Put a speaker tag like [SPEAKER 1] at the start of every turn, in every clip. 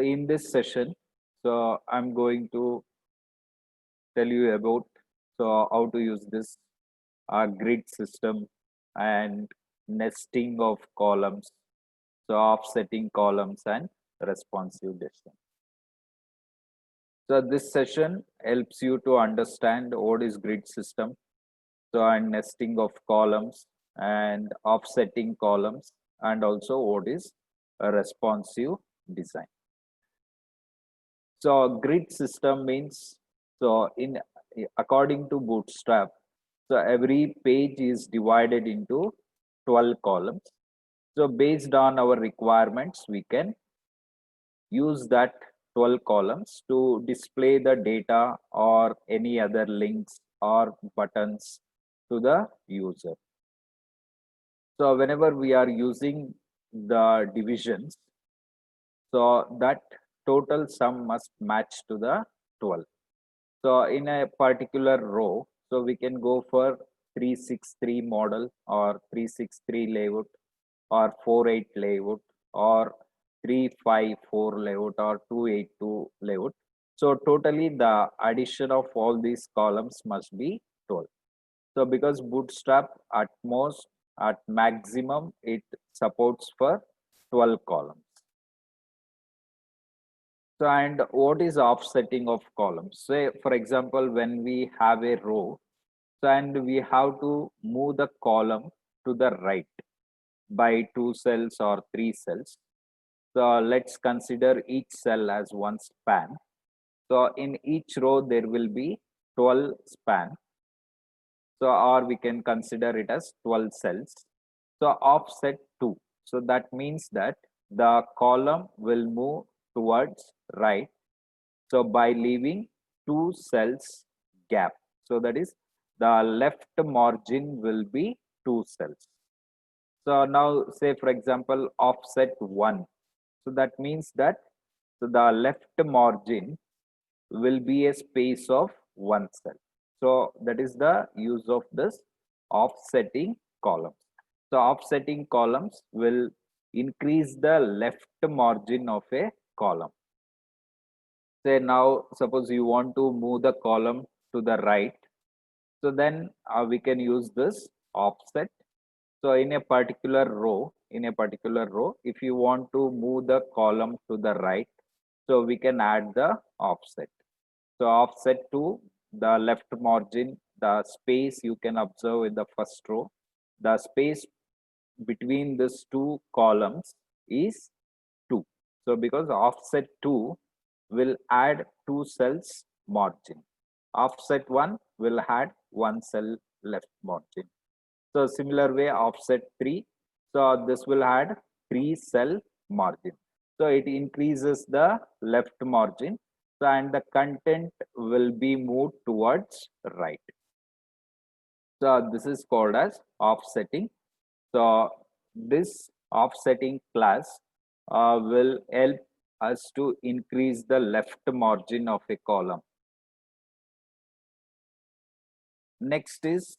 [SPEAKER 1] in this session, I'm going to tell you about how to use this grid system and nesting of columns, offsetting columns and responsive distance. So this session helps you to understand what is grid system, and nesting of columns and offsetting columns, and also what is a responsive design. So grid system means, in according to Bootstrap, so every page is divided into 12 columns. So based on our requirements, we can use that 12 columns to display the data or any other links or buttons to the user. So whenever we are using the divisions, so that total sum must match to the 12. So in a particular row, so we can go for 363 model or 363 layout or 48 layout or 354 layout or 282 layout. So totally the addition of all these columns must be 12. So because Bootstrap at most, at maximum, it supports for 12 columns. So, and what is offsetting of columns? Say, for example, when we have a row, so and we have to move the column to the right by 2 cells or 3 cells. So let's consider each cell as one span. So in each row there will be 12 span. So or we can consider it as 12 cells. So offset 2. So that means that the column will move towards right, so by leaving 2 cells gap. So that is the left margin will be 2 cells. So now say for example offset 1. So that means that the left margin will be a space of 1 cell. So that is the use of this offsetting columns. So offsetting columns will increase the left margin of a column. Say now suppose you want to move the column to the right, so then we can use this offset. So in a particular row, if you want to move the column to the right, so we can add the offset. So offset to the left margin, the space you can observe in the first row, the space between these two columns is 2. So because offset 2 will add 2 cells margin. Offset 1 will add 1 cell left margin. So similar way offset 3. So this will add 3 cell margin. So it increases the left margin. So and the content will be moved towards right. So this is called as offsetting. So this offsetting class will help us to increase the left margin of a column. Next is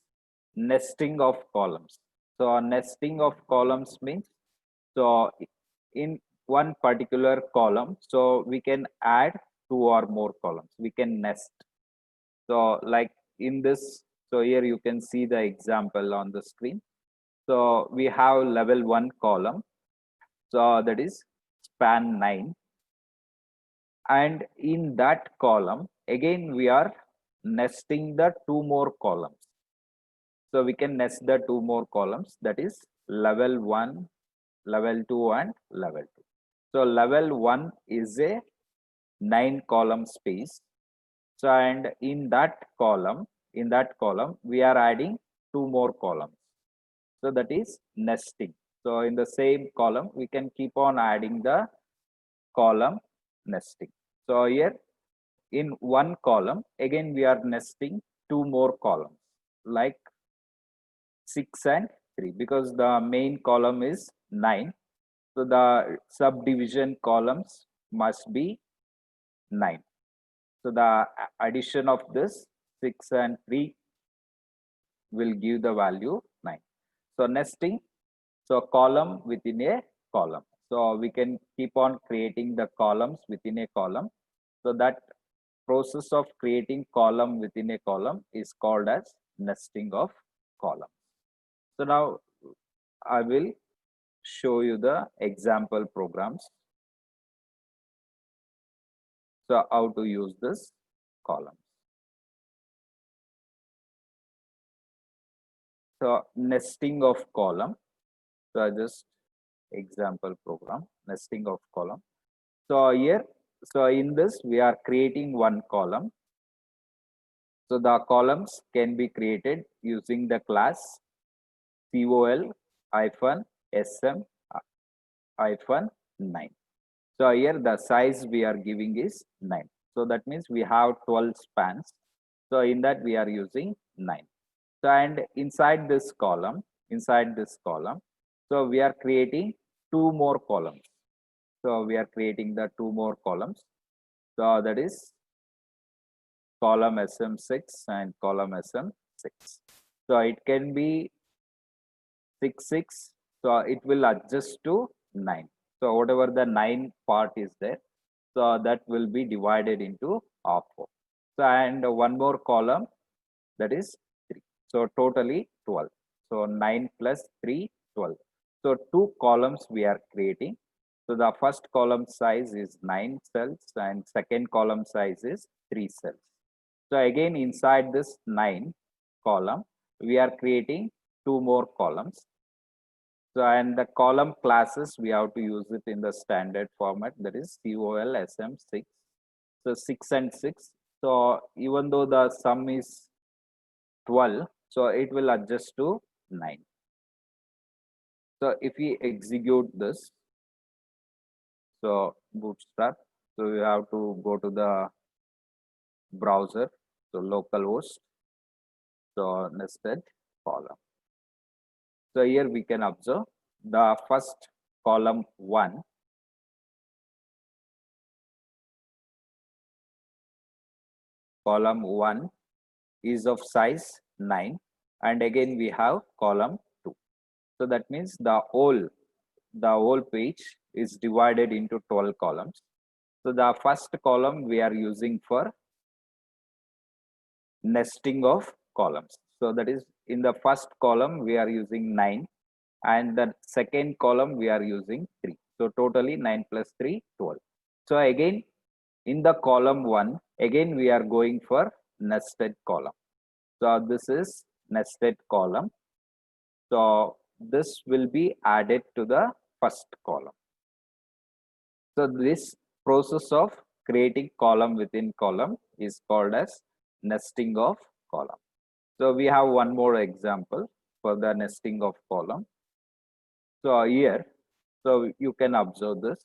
[SPEAKER 1] nesting of columns. So nesting of columns means, so in one particular column, so we can add 2 or more columns, we can nest. So like in this, so here you can see the example on the screen. So we have level 1 column, so that is span 9, and in that column again we are nesting the 2 more columns. So we can nest the 2 more columns, that is level 1, level 2 and level 2. So level 1 is a 9 column space. So and in that column we are adding 2 more columns. So that is nesting. So in the same column we can keep on adding the column nesting. So here in one column again we are nesting 2 more columns like 6 and 3, because the main column is 9. So the subdivision columns must be 9. So the addition of this 6 and 3 will give the value 9. So nesting, so column within a column. So we can keep on creating the columns within a column. So that process of creating column within a column is called as nesting of column. So now I will show you the example programs. So how to use this column. So nesting of column. So I just example program nesting of column. So here, so in this we are creating one column. So the columns can be created using the class col hyphen sm hyphen 9. So here the size we are giving is 9. So that means we have 12 spans. So in that we are using 9. So and inside this column, so we are creating two more columns. So we are creating the two more columns. So that is column SM6 and column SM6. So it can be 6, 6. So it will adjust to 9. So whatever the 9 part is there, so that will be divided into half 4. So and one more column, that is 3. So totally 12. So 9 plus 3, 12. So two columns we are creating. So the first column size is 9 cells and second column size is 3 cells. So again inside this 9 column, we are creating two more columns. So and the column classes, we have to use it in the standard format, that is COL SM6. So 6 and 6. So even though the sum is 12, so it will adjust to 9. So if we execute this, so bootstrap, so you have to go to the browser, so localhost, so nested column. So here we can observe the first column 1, column 1 is of size 9, and again we have column 2. So that means the whole page is divided into 12 columns. So the first column we are using for nesting of columns. So that is in the first column we are using 9 and the second column we are using 3. So totally 9 plus 3, 12. So again in the column 1, again we are going for nested column. So this is nested column. So this will be added to the first column. So this process of creating column within column is called as nesting of column. So we have one more example for the nesting of column. So here, so you can observe this.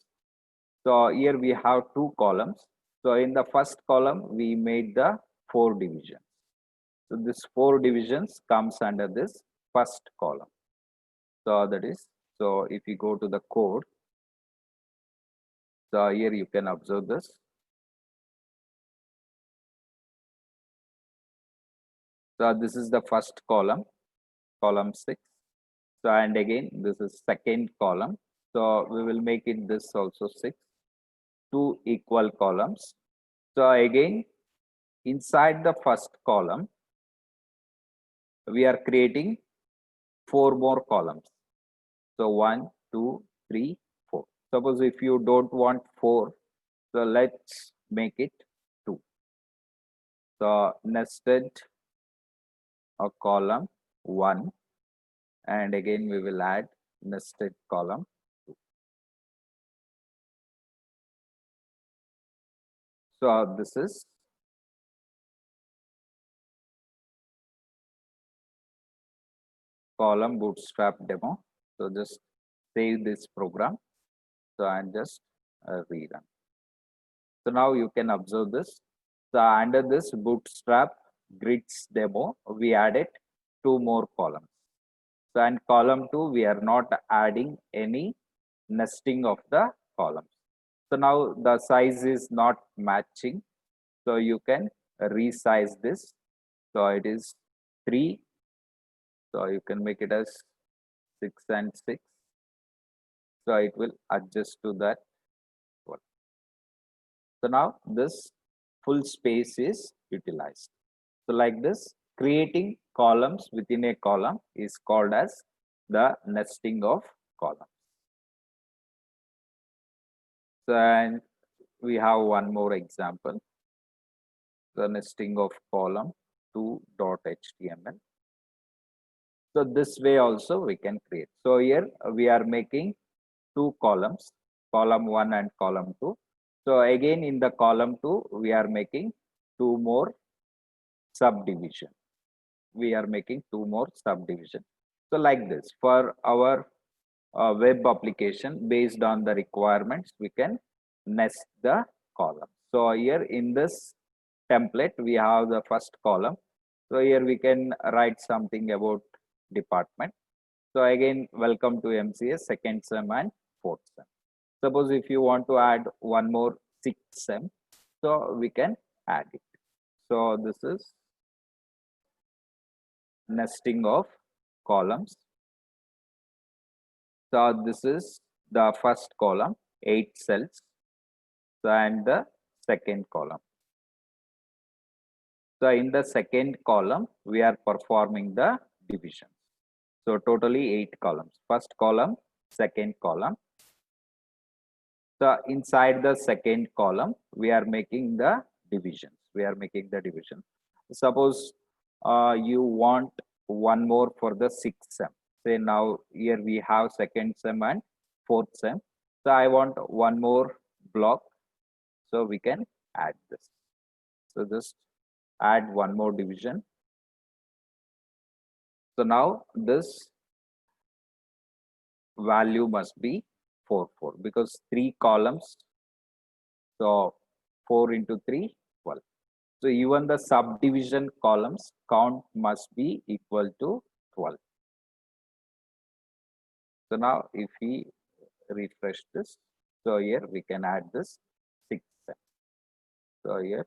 [SPEAKER 1] So here we have two columns. So in the first column, we made the 4 divisions. So this 4 divisions comes under this first column. So that is, so if you go to the code, so here you can observe this. So this is the first column, column 6. So and again this is second column. So we will make it this also 6, two equal columns. So again inside the first column we are creating 4 more columns. So 1, 2, 3, 4. Suppose if you don't want 4, so let's make it 2. So nested a column 1 and again we will add nested column 2. So this is column bootstrap demo. So just save this program. So and just rerun. So now you can observe this. So under this bootstrap grids demo, we added 2 more columns. So and column 2, we are not adding any nesting of the columns. So now the size is not matching. So you can resize this. So it is 3. So you can make it as 6 and 6. So it will adjust to that one. So now this full space is utilized. So like this, creating columns within a column is called as the nesting of columns. So and we have one more example, the nesting of column 2.html. So this way also we can create. So here we are making two columns, column 1 and column 2. So again in the column 2 we are making two more subdivision. We are making two more subdivision. So like this, for our web application, based on the requirements, we can nest the column. So here in this template we have the first column. So here we can write something about department. So again, welcome to MCA second sem and fourth sem. Suppose if you want to add one more sixth sem, so we can add it. So this is nesting of columns. So this is the first column, 8 cells, and the second column. So in the second column, we are performing the division. So totally 8 columns. First column, second column. So inside the second column, we are making the divisions. We are making the division. Suppose you want one more for the sixth sem. Say now here we have second sem and fourth sem. So I want one more block. So we can add this. So just add one more division. So now this value must be 4 4 because 3 columns. So 4 into 3, 12. So even the subdivision columns count must be equal to 12. So now if we refresh this, so here we can add this 6. So here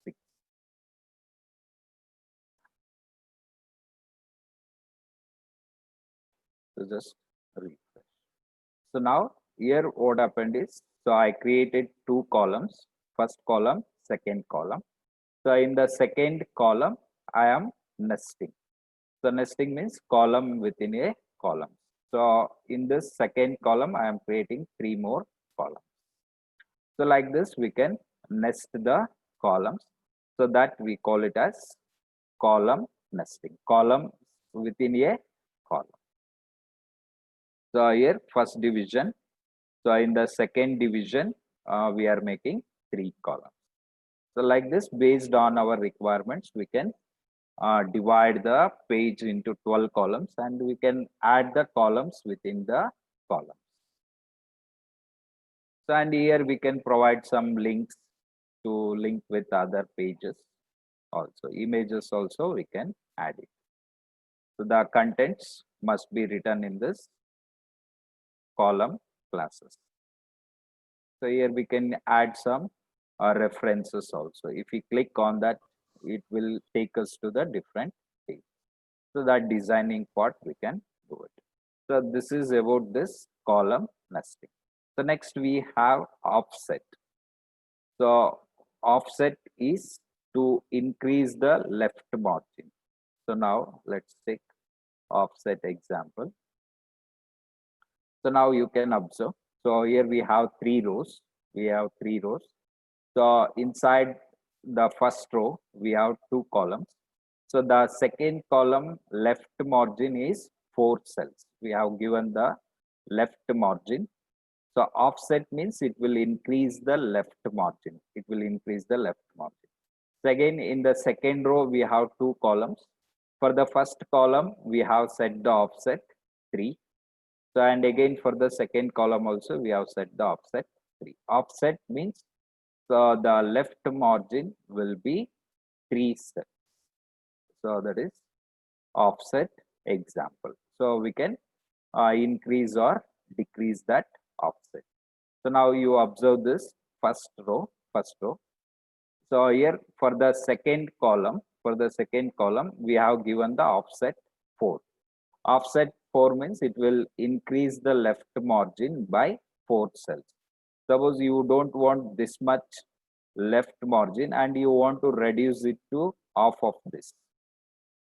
[SPEAKER 1] 6. So just refresh. So now here what happened is, so I created two columns, first column, second column. So in the second column, I am nesting. So nesting means column within a column. So in this second column, I am creating 3 more columns. So like this, we can nest the columns. So that we call it as column nesting, column within a column. So here first division. So in the second division, we are making 3 columns. So like this, based on our requirements, we can divide the page into 12 columns and we can add the columns within the columns. So and here we can provide some links to link with other pages also. Images also we can add it. So the contents must be written in this column classes. So here we can add some references also. If we click on that, it will take us to the different page. So that designing part we can do it. So this is about this column nesting. So next we have offset. So offset is to increase the left margin. So now let's take offset example. So now you can observe. So here we have 3 rows. We have 3 rows. So inside the first row, we have 2 columns. So the second column left margin is 4 cells. We have given the left margin. So offset means it will increase the left margin. It will increase the left margin. So again, in the second row, we have 2 columns. For the first column, we have set the offset 3. So and again for the second column also, we have set the offset 3. Offset means so the left margin will be 3 cells. So that is offset example. So we can increase or decrease that offset. So now you observe this first row. So here for the second column, we have given the offset 4. Offset 4 means it will increase the left margin by 4 cells. Suppose you don't want this much left margin and you want to reduce it to half of this.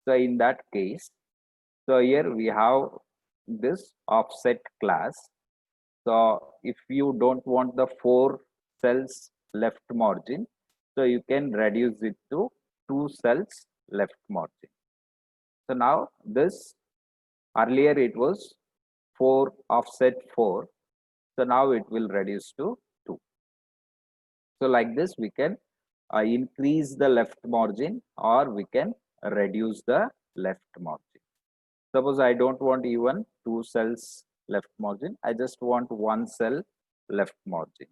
[SPEAKER 1] So in that case, so here we have this offset class. So if you don't want the 4 cells left margin, so you can reduce it to 2 cells left margin. So now this, earlier it was 4 offset 4. So now it will reduce to 2. So like this we can increase the left margin or we can reduce the left margin. Suppose I don't want even 2 cells left margin, I just want 1 cell left margin.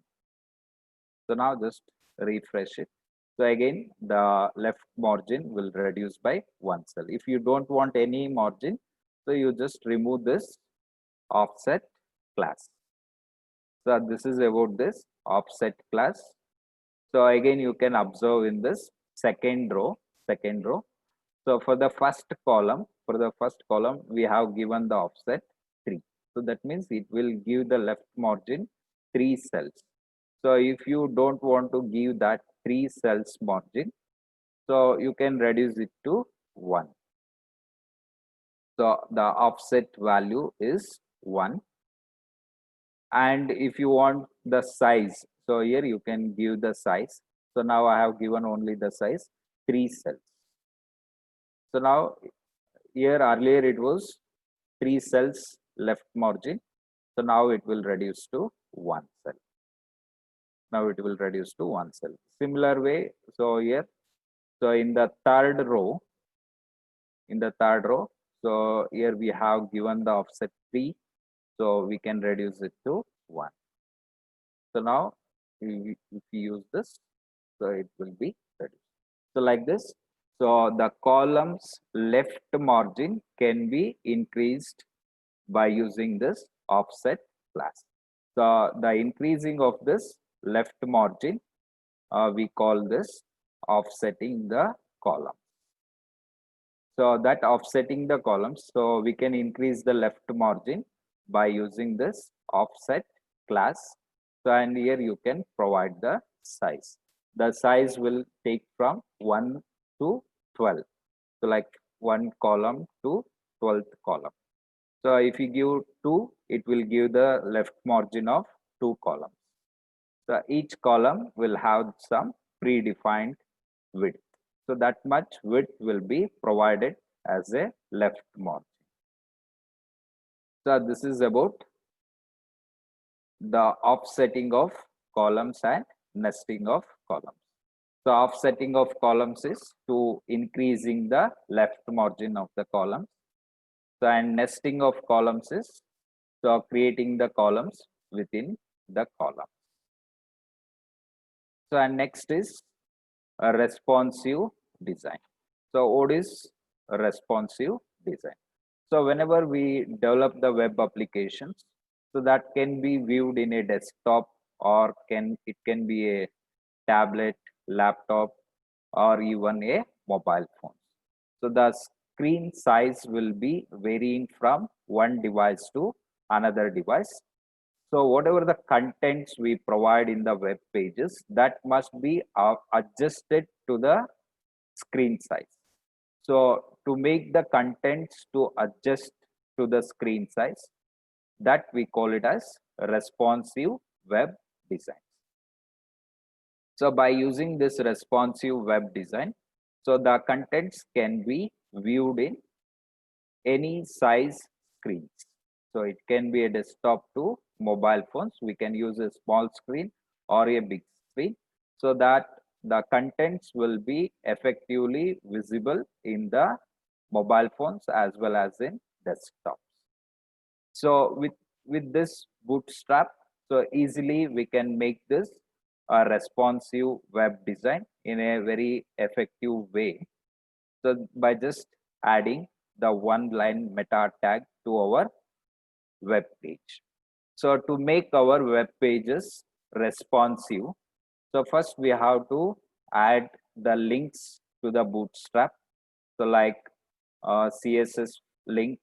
[SPEAKER 1] So now just refresh it. So again the left margin will reduce by 1 cell. If you don't want any margin, so you just remove this offset class. So this is about this offset class. So again you can observe in this second row. So for the first column, we have given the offset 3. So that means it will give the left margin 3 cells. So if you don't want to give that 3 cells margin, so you can reduce it to 1. So the offset value is 1. And if you want the size, so here you can give the size. So now I have given only the size 3 cells. So now here earlier it was 3 cells left margin. So now it will reduce to 1 cell. Now it will reduce to 1 cell. Similar way, so here, so in the third row, so here we have given the offset 3. So we can reduce it to 1. So now if we use this, so it will be reduced. So like this, so the column's left margin can be increased by using this offset class. So the increasing of this left margin, we call this offsetting the column. So that offsetting the columns, so we can increase the left margin by using this offset class. So and here you can provide the size. The size will take from 1 to 12. So like 1 column to 12th column. So if you give 2, it will give the left margin of 2 columns. So each column will have some predefined width. So that much width will be provided as a left margin. So this is about the offsetting of columns and nesting of columns. So offsetting of columns is to increasing the left margin of the columns. So and nesting of columns is so creating the columns within the column. So and next is a responsive design. So what is a responsive design? So whenever we develop the web applications, so that can be viewed in a desktop or it can be a tablet, laptop, or even a mobile phone. So the screen size will be varying from one device to another device. So whatever the contents we provide in the web pages, that must be adjusted to the screen size. So to make the contents to adjust to the screen size, that we call it as responsive web design. So by using this responsive web design, so the contents can be viewed in any size screens. So it can be a desktop to mobile phones. We can use a small screen or a big screen so that the contents will be effectively visible in the mobile phones as well as in desktops. So with this bootstrap, so easily we can make this a responsive web design in a very effective way. So by just adding the one line meta tag to our web page. So to make our web pages responsive, so first we have to add the links to the bootstrap. So like CSS link,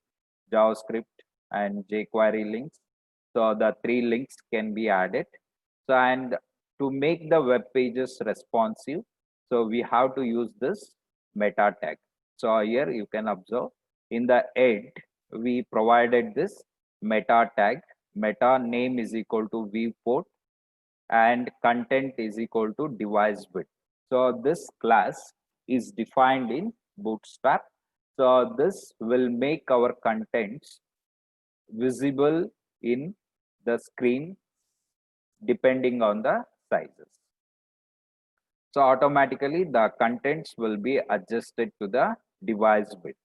[SPEAKER 1] JavaScript, and jQuery links. So the three links can be added. So and to make the web pages responsive, so we have to use this meta tag. So here you can observe in the head, we provided this meta tag. Meta name is equal to viewport and content is equal to device bit. So this class is defined in Bootstrap. So this will make our contents visible in the screen depending on the sizes. So automatically the contents will be adjusted to the device bit.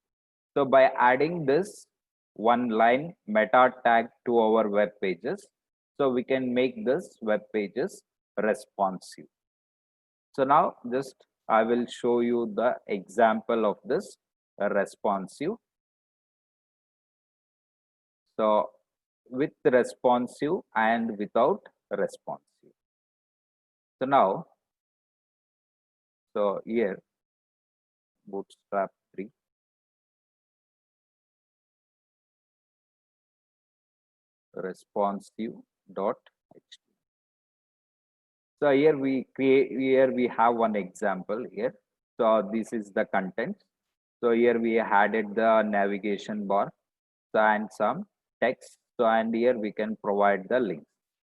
[SPEAKER 1] So by adding this one line meta tag to our web pages, so we can make this web pages responsive. So now just I will show you the example of this responsive. So with responsive and without responsive. So now, so here Bootstrap 3 responsive.html. So here we have one example here. So this is the content. So here we added the navigation bar, so and some text. So and here we can provide the links.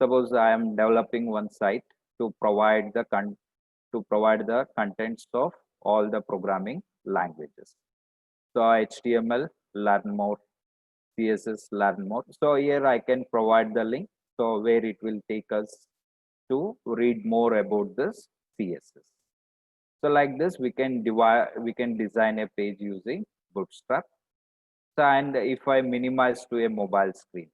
[SPEAKER 1] Suppose I am developing one site to provide the contents of all the programming languages. So HTML, learn more, CSS, learn more. So here I can provide the link. So where it will take us to read more about this CSS. So like this, we can design a page using Bootstrap. So and if I minimize to a mobile screen,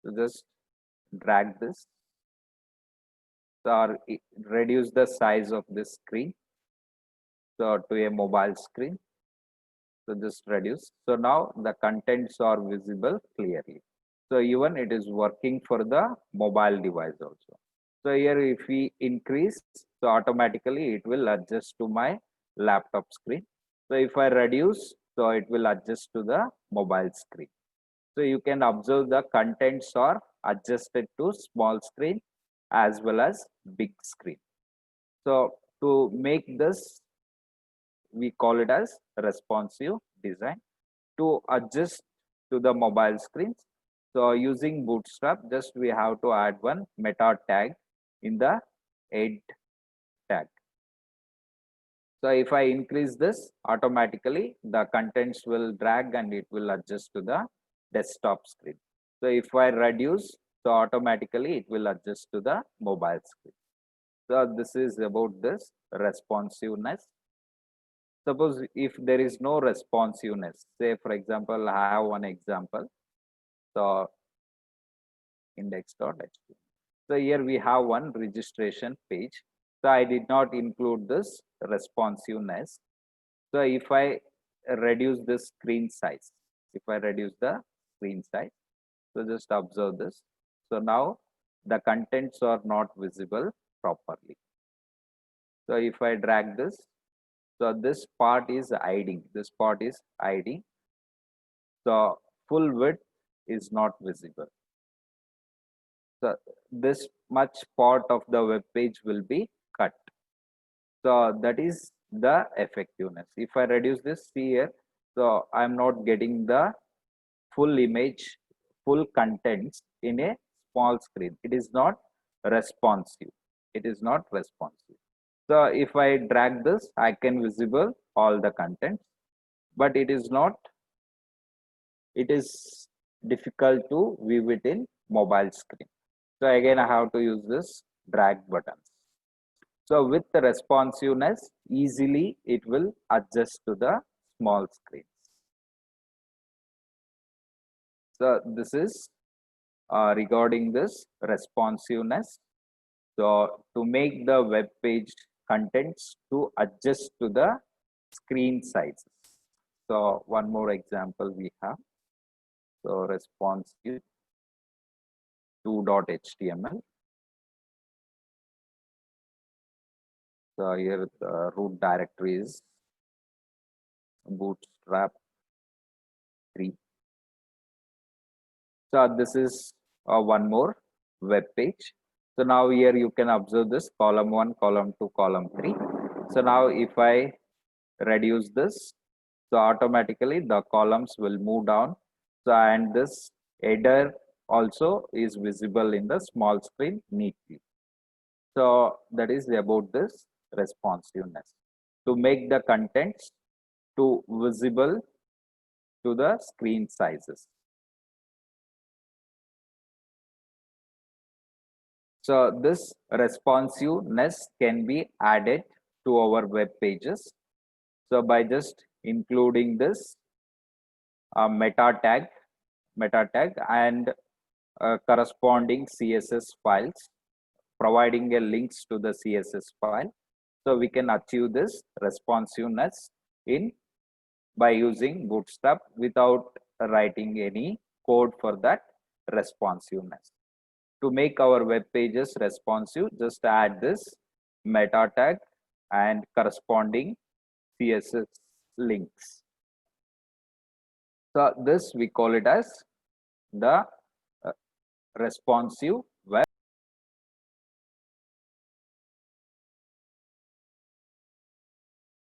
[SPEAKER 1] so just drag this or reduce the size of this screen so to a mobile screen. So just reduce. So now the contents are visible clearly. So even it is working for the mobile device also. So here if we increase, so automatically it will adjust to my laptop screen. So if I reduce, so it will adjust to the mobile screen. So you can observe the contents are adjusted to small screen as well as big screen. So to make this, we call it as responsive design to adjust to the mobile screens. So using Bootstrap, just we have to add one meta tag in the head tag. So if I increase this, automatically the contents will drag and it will adjust to the desktop screen. So if I reduce, so automatically it will adjust to the mobile screen. So this is about this responsiveness. Suppose if there is no responsiveness, say for example, I have one example. So index.html. So here we have one registration page. So I did not include this responsiveness. So if I reduce the screen size, if I reduce the screen size, so just observe this. So now the contents are not visible properly. So if I drag this, so this part is hiding. This part is hiding. So full width is not visible. So this much part of the web page will be cut. So that is the effectiveness. If I reduce this, see here, so I'm not getting the full image, full contents in a small screen. It is not responsive. It is not responsive. So if I drag this, I can visible all the contents, but it is not, it is difficult to view it in mobile screen. So again, I have to use this drag buttons. So with the responsiveness, easily it will adjust to the small screens. So this is regarding this responsiveness. So to make the web page contents to adjust to the screen sizes. So one more example we have. So responsive 2.html. So here the root directory is bootstrap 3. So this is one more web page. So now here you can observe this column 1, column 2, column 3. So now if I reduce this, so automatically the columns will move down. So and this header also is visible in the small screen neatly. So that is about this responsiveness, to make the contents to visible to the screen sizes. So this responsiveness can be added to our web pages. So by just including this meta tag and corresponding CSS files, providing a links to the CSS file. So we can achieve this responsiveness in by using Bootstrap without writing any code for that responsiveness. To make our web pages responsive, just add this meta tag and corresponding CSS links. So this we call it as the responsive